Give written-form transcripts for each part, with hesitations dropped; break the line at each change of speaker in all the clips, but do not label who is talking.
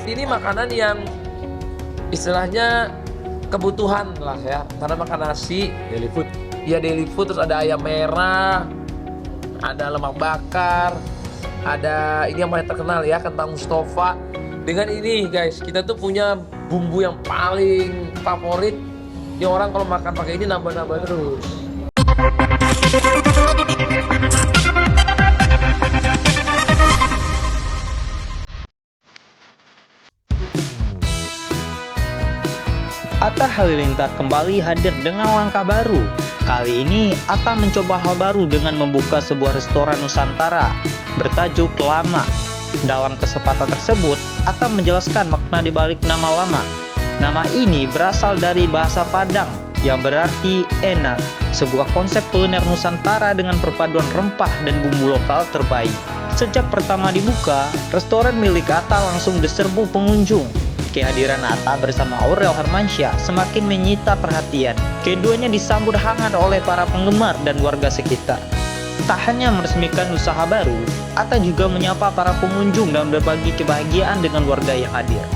Ini makanan yang istilahnya kebutuhan lah ya, karena makan nasi
Daily food.
ya daily food, terus ada ayam merah, ada lemak bakar, ada ini yang paling terkenal ya, kentang Mustafa. Dengan ini guys, kita tuh punya bumbu yang paling favorit yang orang kalau makan pakai ini nambah-nambah terus.
Atta Halilintar kembali hadir dengan langkah baru. Kali ini Atta mencoba hal baru dengan membuka sebuah restoran Nusantara bertajuk Lama. Dalam kesempatan tersebut, Atta menjelaskan makna dibalik nama Lama. Nama ini berasal dari bahasa Padang yang berarti enak, sebuah konsep kuliner Nusantara dengan perpaduan rempah dan bumbu lokal terbaik. Sejak pertama dibuka, restoran milik Atta langsung diserbu pengunjung. Kehadiran Atta bersama Aurel Hermansyah semakin menyita perhatian. Keduanya disambut hangat oleh para penggemar dan warga sekitar. Tak hanya meresmikan usaha baru, Atta juga menyapa para pengunjung dan berbagi kebahagiaan dengan warga yang hadir.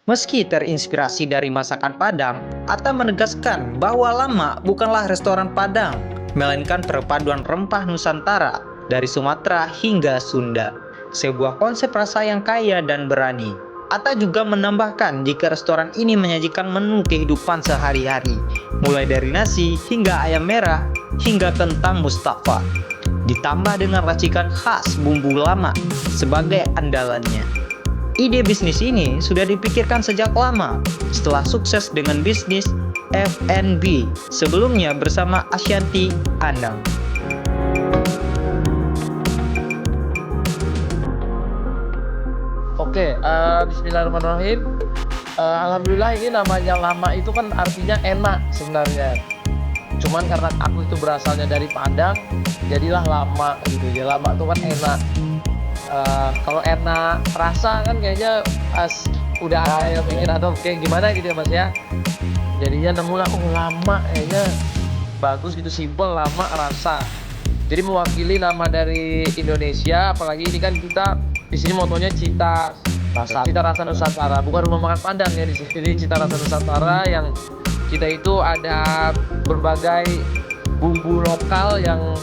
Meski terinspirasi dari masakan Padang, Atta menegaskan bahwa Lama bukanlah restoran Padang, melainkan perpaduan rempah Nusantara dari Sumatera hingga Sunda. Sebuah konsep rasa yang kaya dan berani. Atta juga menambahkan jika restoran ini menyajikan menu kehidupan sehari-hari, mulai dari nasi hingga ayam merah hingga kentang Mustafa, ditambah dengan racikan khas bumbu Lama sebagai andalannya. Ide bisnis ini sudah dipikirkan sejak lama setelah sukses dengan bisnis F&B sebelumnya bersama Ashanti Anang.
Oke, bismillahirrahmanirrahim. Alhamdulillah ini namanya lama itu kan artinya enak sebenarnya. Cuman karena aku itu berasalnya dari Padang, jadilah lama gitu. Ya lama itu kan enak. Kalau enak rasa kan kayaknya udah ada yang pikir atau kayak gimana gitu ya Mas ya. Jadinya nemulah lama kayaknya bagus gitu, simple, lama, rasa. Jadi mewakili nama dari Indonesia, apalagi ini kan kita di sini motonya Cita Rasa Nusantara, bukan rumah makan Padang ya di sini. Jadi Cita Rasa Nusantara yang kita itu ada berbagai bumbu lokal yang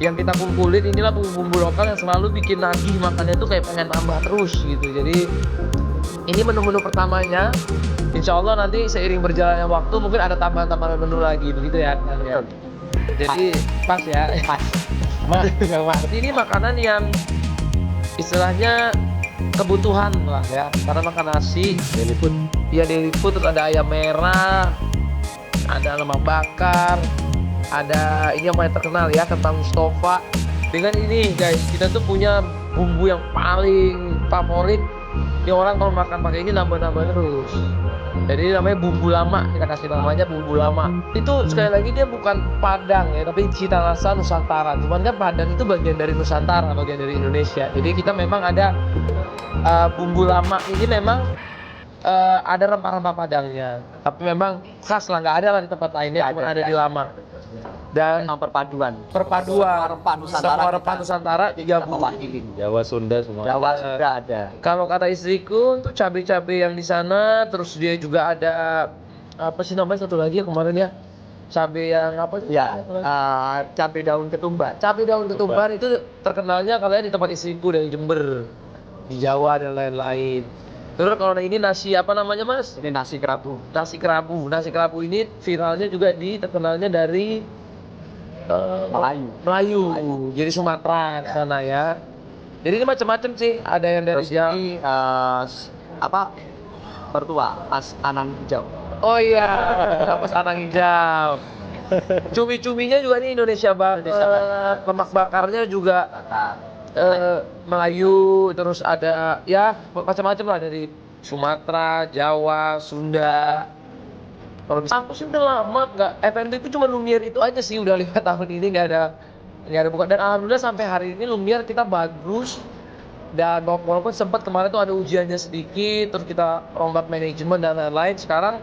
kita kumpulin. Inilah bumbu lokal yang selalu bikin nagih makannya tuh kayak pengen tambah terus gitu. Jadi ini menu-menu pertamanya. Insya Allah nanti seiring berjalannya waktu mungkin ada tambahan-tambahan menu lagi begitu ya. Jadi pas ya. Mas. Ini makanan yang istilahnya kebutuhan lah ya. Karena makan nasi, daily food. Ya daily food, terus ada ayam merah, ada lemak bakar, ada ini yang paling terkenal ya, kentang Mustafa. Dengan ini guys, kita tuh punya bumbu yang paling favorit. Ini orang kalau makan pakai ini nambah-nambah terus. Jadi namanya bumbu lama, kita kasih namanya bumbu lama. Itu sekali lagi dia bukan Padang ya, tapi Cita Rasa Nusantara. Cuman kan Padang itu bagian dari Nusantara, bagian dari Indonesia. Jadi kita memang ada bumbu lama ini memang ada rempah-rempah Padangnya. Tapi memang khas lah, nggak ada lah di tempat lainnya, cuma ada di lama. Dan
perpaduan
rempah Nusantara, semua rempah Nusantara digabung.
Jawa, Sunda semua.
Jawa sudah ada.
Kalau kata istriku untuk cabai-cabai yang di sana, terus dia juga ada apa sih namanya satu lagi ya kemarin ya, cabai yang apa sih?
Ya, cabai daun ketumbar.
Cabai daun ketumbar itu terkenalnya kalian di tempat istriku dari Jember, di Jawa dan lain-lain. Terus kalau ini nasi apa namanya Mas?
Ini nasi kerabu.
Nasi kerabu. Nasi kerabu ini viralnya juga terkenalnya dari Melayu. Jadi Sumatera sana ya. Jadi ini macam-macam sih. Ada yang dari
Ini mertua Mas Anang Hijau.
Oh iya, Mas Anang Hijau. Cumi-cuminya juga ini Indonesia banget. Lemak bakarnya juga Melayu, terus ada ya macam-macam lah dari Sumatera, Jawa, Sunda. Kalau aku sih udah lama nggak F&B itu cuma Lumiere itu aja sih, udah 5 tahun ini nggak ada buka. Dan alhamdulillah sampai hari ini Lumiere kita bagus. Dan walaupun sempat kemarin tuh ada ujiannya sedikit, terus kita rombak manajemen dan lain-lain. Sekarang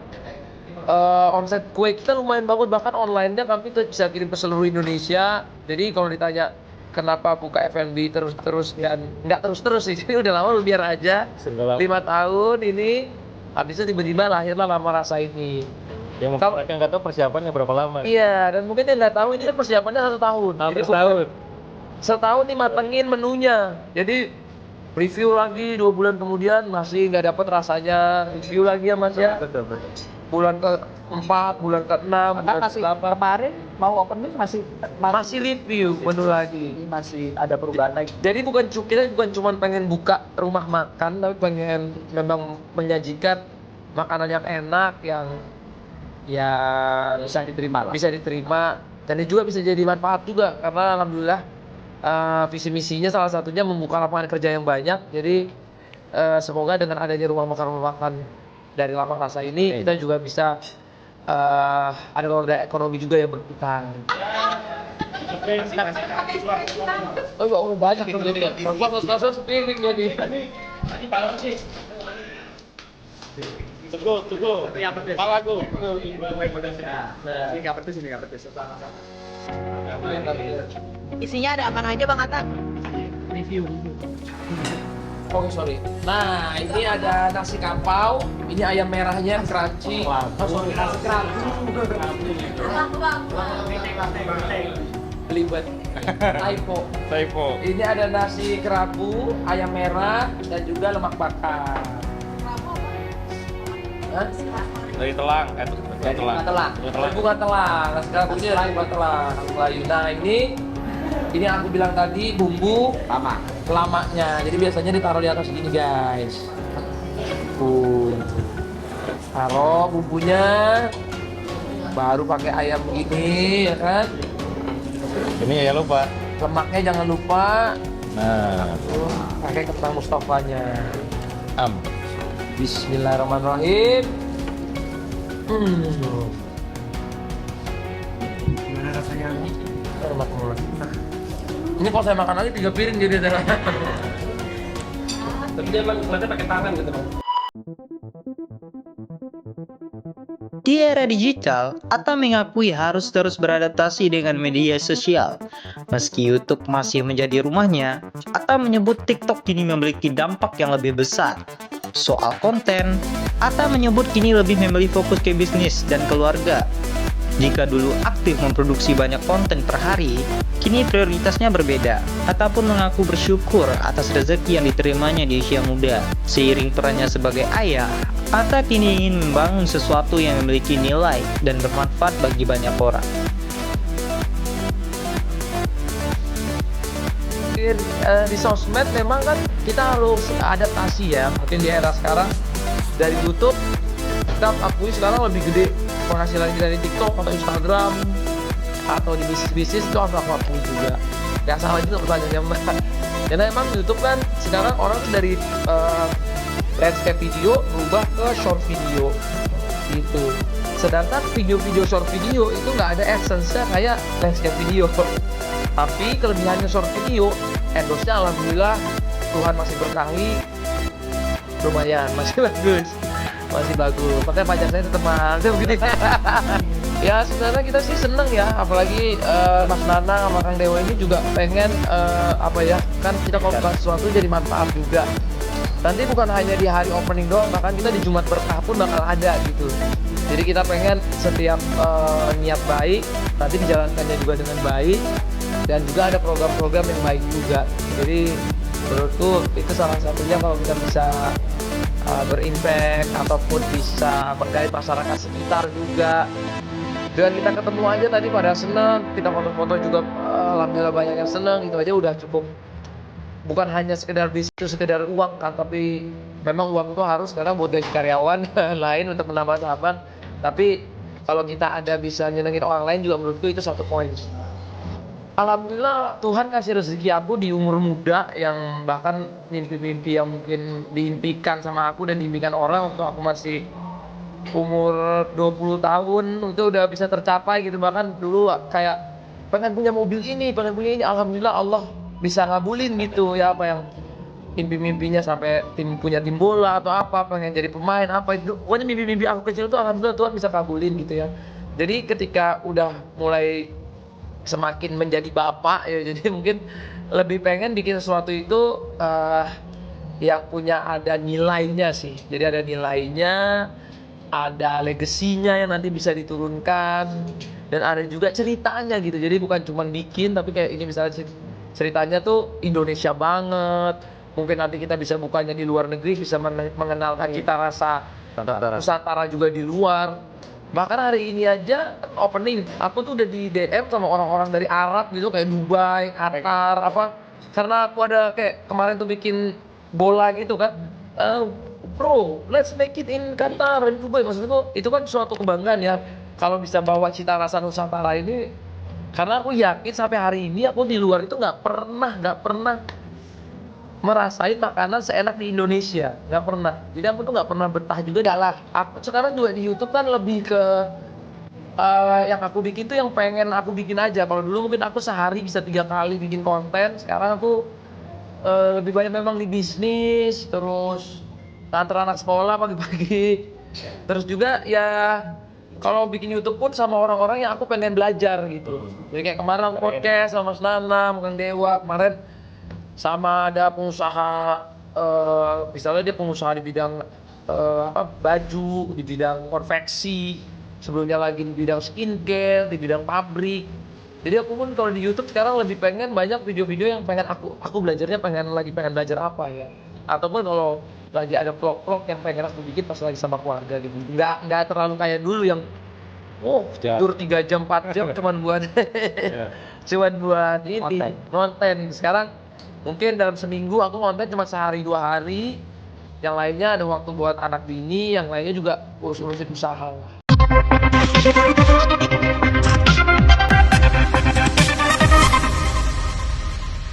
omset kue kita lumayan bagus, bahkan online-nya kami tuh bisa kirim ke seluruh Indonesia. Jadi kalau ditanya kenapa buka F&B terus dan nggak terus sih, jadi udah lama Lumiere aja. 5 tahun ini, habis itu tiba-tiba lahirlah Lama Rasa ini.
Yang mereka nggak tahu persiapannya berapa lama.
Iya, dan mungkin dia nggak tahu ini kan persiapannya 1 tahun.
Hampir
Jadi, setahun nih matengin menunya. Jadi review lagi 2 bulan kemudian masih nggak dapet rasanya, review lagi ya Mas ya.
Betul.
Bulan ke-4, bulan ke-6, bulan ke-8
Kemarin mau opening
masih review menu lagi.
masih ada perubahan lagi.
Jadi kita bukan cuma pengen buka rumah makan, tapi pengen memang menyajikan makanan yang enak, yang ya
Bisa diterima lah.
bisa diterima, dan ini juga bisa jadi manfaat juga karena alhamdulillah visi misinya salah satunya membuka lapangan kerja yang banyak. Jadi semoga dengan adanya rumah makan dari Lama Rasa ini kita juga bisa ada roda ekonomi juga yang berputar. Oh banyak tuh jadi. Bagus piring jadi.
Tunggu. Palaku.
Ini nggak pedes.
Isinya ada apa aja Bang Atta?
Review. Oh sorry. Nah ini ada nasi kapau, ini ayam merahnya crunchy. Nasi kerabu. Belibet. Typo. Ini ada nasi kerabu, ayam merah, dan juga lemak bakar. Hah?
Dari telang.
Bunga telang. Nasi kerabu ini dari bunga telang. Melayu. Nah ini yang aku bilang tadi bumbu lamanya. Jadi biasanya ditaruh di atas gini guys. Taruh bumbunya, baru pakai ayam begini ya kan.
Ini ya lupa.
Lemaknya jangan lupa.
Nah,
Pakai kentang Mustofanya.
am.
Bismillahirrahmanirrahim.
Gimana rasanya?
Enak banget. Ini kalau saya makan lagi 3 piring jadi saya.
Tapi dia emang kelihatan pakai tangan gitu bang.
Di era digital, Atta mengakui harus terus beradaptasi dengan media sosial. Meski YouTube masih menjadi rumahnya, Atta menyebut TikTok kini memiliki dampak yang lebih besar. Soal konten, Atta menyebut kini lebih memilih fokus ke bisnis dan keluarga. Jika dulu aktif memproduksi banyak konten per hari, kini prioritasnya berbeda. Atta pun mengaku bersyukur atas rezeki yang diterimanya di usia muda. Seiring perannya sebagai ayah, Atta kini ingin membangun sesuatu yang memiliki nilai dan bermanfaat bagi banyak orang.
Di sosmed memang kan kita harus adaptasi ya. Mungkin di era sekarang dari YouTube kita akui sekarang lebih gede penghasilan kita di TikTok atau Instagram atau di bisnis itu harus aku akui juga. Gak salah juga pertanyaannya Mbak. Karena emang YouTube kan sekarang orang dari landscape video berubah ke short video gitu. Sedangkan video-video short video itu nggak ada essence-nya kayak landscape video. Tapi kelebihannya short video, endorse-nya alhamdulillah Tuhan masih berkahi, lumayan, masih bagus. Makanya pajak saya tetap mahal begini. Ya sebenarnya kita sih seneng ya, apalagi Mas Nana sama Kang Dewa ini juga pengen kan kita kalau bukan sesuatu jadi manfaat juga. Nanti bukan hanya di hari opening doang, bahkan kita di Jumat Berkah pun bakal ada gitu. Jadi kita pengen setiap niat baik nanti dijalankannya juga dengan baik, dan juga ada program-program yang baik juga. Jadi menurutku itu salah satunya kalau kita bisa berimpact ataupun bisa bergait masyarakat sekitar juga. Dengan kita ketemu aja tadi pada seneng, kita foto-foto juga alhamdulillah banyak yang seneng, itu aja udah cukup. Bukan hanya sekedar bisnis, sekedar uang kan, tapi memang uang itu harus karena buat gaji karyawan lain untuk menambah sahabat. Tapi kalau kita ada bisa nyenengin orang lain juga menurutku itu satu poin. Alhamdulillah Tuhan kasih rezeki aku di umur muda yang bahkan mimpi-mimpi yang mungkin diimpikan sama aku dan diimpikan orang waktu aku masih umur 20 tahun itu udah bisa tercapai gitu. Bahkan dulu kayak pengen punya mobil ini, pengen punya ini, alhamdulillah Allah bisa ngabulin gitu ya apa yang mimpi-mimpinya, sampai punya tim bola atau apa, pengen jadi pemain apa itu. Pokoknya mimpi-mimpi aku kecil tuh alhamdulillah Tuhan bisa kabulin gitu ya. Jadi ketika udah mulai semakin menjadi bapak ya, jadi mungkin lebih pengen bikin sesuatu itu yang punya ada nilainya sih. Jadi ada nilainya, ada legasinya yang nanti bisa diturunkan, dan ada juga ceritanya gitu. Jadi bukan cuma bikin tapi kayak ini misalnya ceritanya tuh Indonesia banget. Mungkin nanti kita bisa bukanya di luar negeri, bisa mengenalkan cita rasa Nusantara juga di luar. Bahkan hari ini aja opening, aku tuh udah di DM sama orang-orang dari Arab gitu, kayak Dubai, Qatar, apa. Karena aku ada kayak kemarin tuh bikin bola gitu kan. Bro, let's make it in Qatar, in Dubai. Maksudku itu kan suatu kebanggaan ya. Kalau bisa bawa cita rasa Nusantara ini. Karena aku yakin sampai hari ini aku di luar itu nggak pernah merasain makanan seenak di Indonesia, nggak pernah. Jadi aku tuh nggak pernah betah juga. Lah, aku sekarang juga di YouTube kan lebih ke yang aku bikin tuh yang pengen aku bikin aja. Kalau dulu mungkin aku sehari bisa 3 kali bikin konten, sekarang aku lebih banyak memang di bisnis, terus antar anak sekolah pagi-pagi. Terus juga ya kalau bikin YouTube pun sama orang-orang yang aku pengen belajar gitu. Jadi kayak kemarin aku podcast sama Mas Nana, Kang Dewa, kemarin sama ada pengusaha, misalnya dia pengusaha di bidang baju, di bidang konveksi, sebelumnya lagi di bidang skincare, di bidang pabrik. Jadi aku pun kalau di YouTube sekarang lebih pengen banyak video-video yang pengen aku belajarnya, pengen belajar apa ya. Ataupun kalau lagi ada vlog-vlog yang pengen aku bikin pas lagi sama keluarga gitu. Nggak terlalu kayak dulu yang tur 3 jam 4 jam cuman buat ini konten. Sekarang mungkin dalam seminggu aku konten cuma sehari 2 hari. Yang lainnya ada waktu buat anak bini, yang lainnya juga urus-urusin usaha lah.